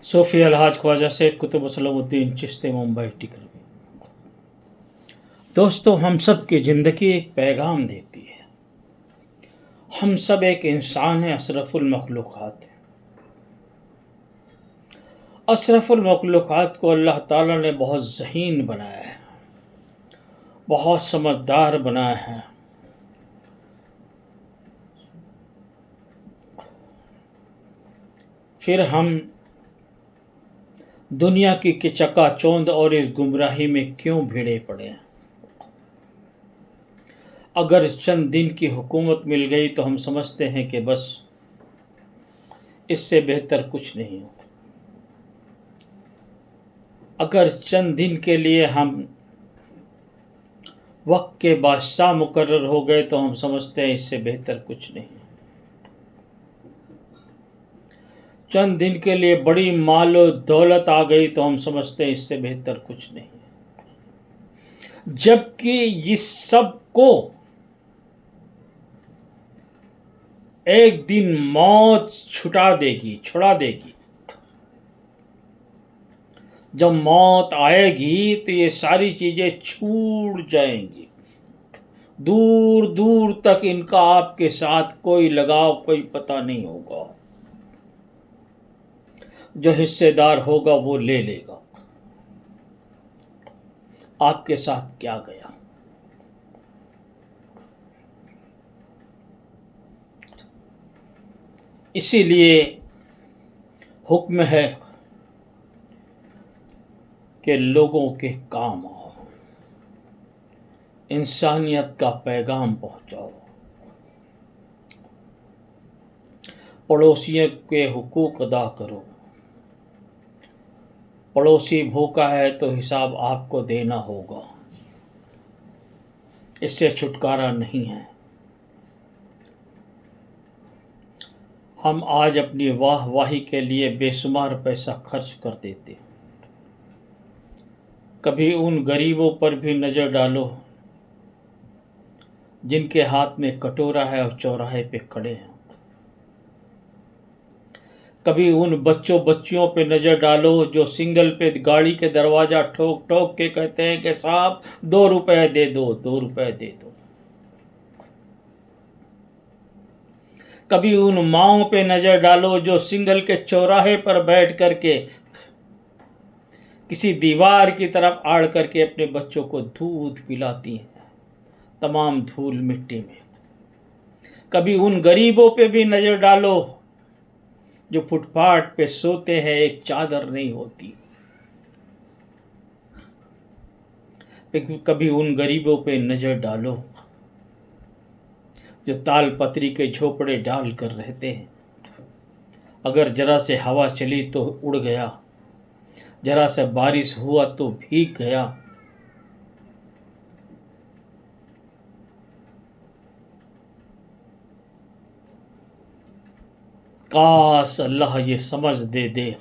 صوفی الحاج خواجہ سید قطب سلام الدین چشتی ممبئی ٹکر۔ دوستو، ہم سب کی زندگی ایک پیغام دیتی ہے۔ ہم سب ایک انسان ہیں، اشرف المخلوقات ہیں۔ اشرف المخلوقات کو اللہ تعالیٰ نے بہت ذہین بنایا ہے، بہت سمجھدار بنایا ہے۔ پھر ہم دنیا کی چکا چوند اور اس گمراہی میں کیوں بھیڑے پڑے ہیں؟ اگر چند دن کی حکومت مل گئی تو ہم سمجھتے ہیں کہ بس اس سے بہتر کچھ نہیں ہو۔ اگر چند دن کے لیے ہم وقت کے بادشاہ مقرر ہو گئے تو ہم سمجھتے ہیں اس سے بہتر کچھ نہیں۔ چند دن کے لیے بڑی مال و دولت آ گئی تو ہم سمجھتے ہیں اس سے بہتر کچھ نہیں، جبکہ اس سب کو ایک دن موت چھڑا دے گی۔ جب موت آئے گی تو یہ ساری چیزیں چھوٹ جائیں گی، دور دور تک ان کا آپ کے ساتھ کوئی لگاؤ، کوئی پتہ نہیں ہوگا۔ جو حصے دار ہوگا وہ لے لے گا۔ آپ کے ساتھ کیا گیا؟ اسی لیے حکم ہے کہ لوگوں کے کام آؤ، انسانیت کا پیغام پہنچاؤ، پڑوسیوں کے حقوق ادا کرو۔ پڑوسی بھوکا ہے تو حساب آپ کو دینا ہوگا، اس سے چھٹکارا نہیں ہے۔ ہم آج اپنی واہ واہی کے لیے بے شمار پیسہ خرچ کر دیتے ہیں۔ کبھی ان غریبوں پر بھی نظر ڈالو جن کے ہاتھ میں کٹورا ہے اور چوراہے پہ کھڑے ہیں۔ کبھی ان بچیوں پہ نظر ڈالو جو سنگل پہ گاڑی کے دروازہ ٹھوک ٹھوک کے کہتے ہیں کہ صاحب 2 روپے دے دو، 2 روپے دے دو۔ کبھی ان ماؤں پہ نظر ڈالو جو سنگل کے چوراہے پر بیٹھ کر کے کسی دیوار کی طرف آڑ کر کے اپنے بچوں کو دودھ پلاتی ہیں، تمام دھول مٹی میں۔ کبھی ان غریبوں پہ بھی نظر ڈالو جو فٹ پاتھ پہ سوتے ہیں، ایک چادر نہیں ہوتی۔ کبھی ان غریبوں پہ نظر ڈالو جو تال پتری کے جھوپڑے ڈال کر رہتے ہیں، اگر ذرا سے ہوا چلی تو اڑ گیا، ذرا سے بارش ہوا تو بھیگ گیا۔ کاش اللہ یہ سمجھ دے دے،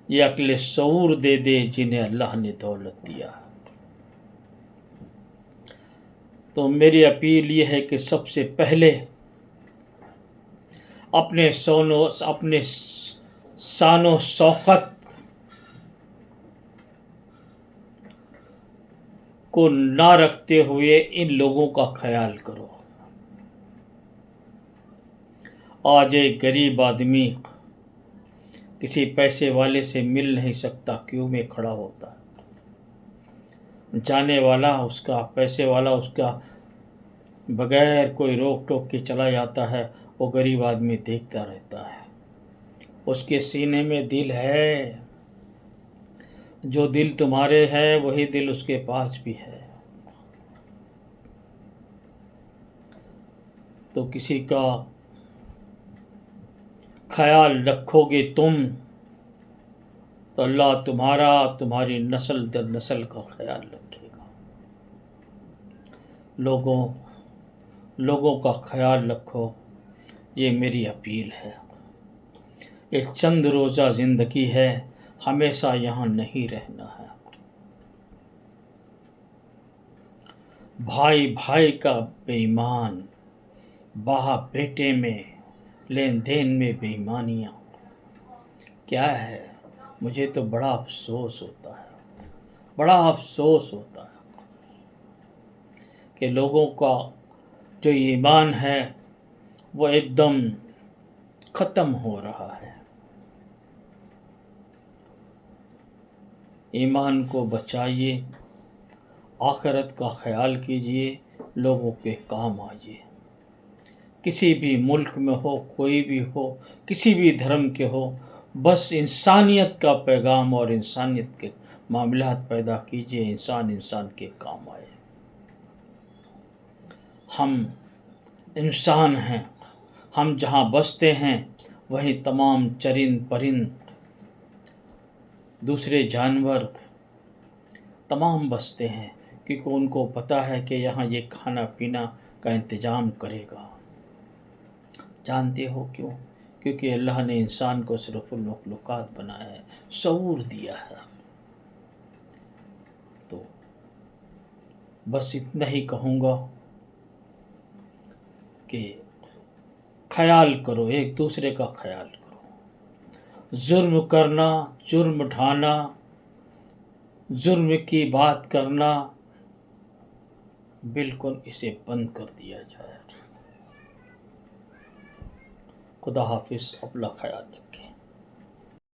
یہ عقل شعور دے دے جنہیں اللہ نے دولت دیا۔ تو میری اپیل یہ ہے کہ سب سے پہلے اپنے شان و شوکت کو نہ رکھتے ہوئے ان لوگوں کا خیال کرو۔ آج ایک غریب آدمی کسی پیسے والے سے مل نہیں سکتا، کیوں میں کھڑا ہوتا ہے، جانے والا اس کا، پیسے والا اس کا، بغیر کوئی روک ٹوک کے چلا جاتا ہے، وہ غریب آدمی دیکھتا رہتا ہے۔ اس کے سینے میں دل ہے، جو دل تمہارے ہے وہی دل اس کے پاس بھی ہے۔ تو کسی کا خیال رکھو گے تم تو اللہ تمہاری نسل در نسل کا خیال رکھے گا۔ لوگوں کا خیال رکھو، یہ میری اپیل ہے۔ یہ چند روزہ زندگی ہے، ہمیشہ یہاں نہیں رہنا ہے۔ بھائی بھائی کا بے ایمان، باپ بیٹے میں، لین دین میں بے ایمانیاں، کیا ہے، مجھے تو بڑا افسوس ہوتا ہے، بڑا افسوس ہوتا ہے کہ لوگوں کا جو ایمان ہے وہ ایک دم ختم ہو رہا ہے۔ ایمان کو بچائیے، آخرت کا خیال کیجیے، لوگوں کے کام آئیے۔ کسی بھی ملک میں ہو، کوئی بھی ہو، کسی بھی دھرم کے ہو، بس انسانیت کا پیغام اور انسانیت کے معاملات پیدا کیجیے، انسان کے کام آئے۔ ہم انسان ہیں، ہم جہاں بستے ہیں وہیں تمام چرند پرند، دوسرے جانور تمام بستے ہیں، کیونکہ ان کو پتہ ہے کہ یہاں یہ کھانا پینا کا انتظام کرے گا۔ جانتے ہو کیوں؟ کیونکہ اللہ نے انسان کو صرف المخلوقات بنایا ہے، شعور دیا ہے۔ تو بس اتنا ہی کہوں گا کہ خیال کرو، ایک دوسرے کا خیال کرو۔ ظلم کرنا، جرم ڈھانا، جرم کی بات کرنا، بالکل اسے بند کر دیا جائے۔ خدا حافظ، اپنا خیال رکھیں۔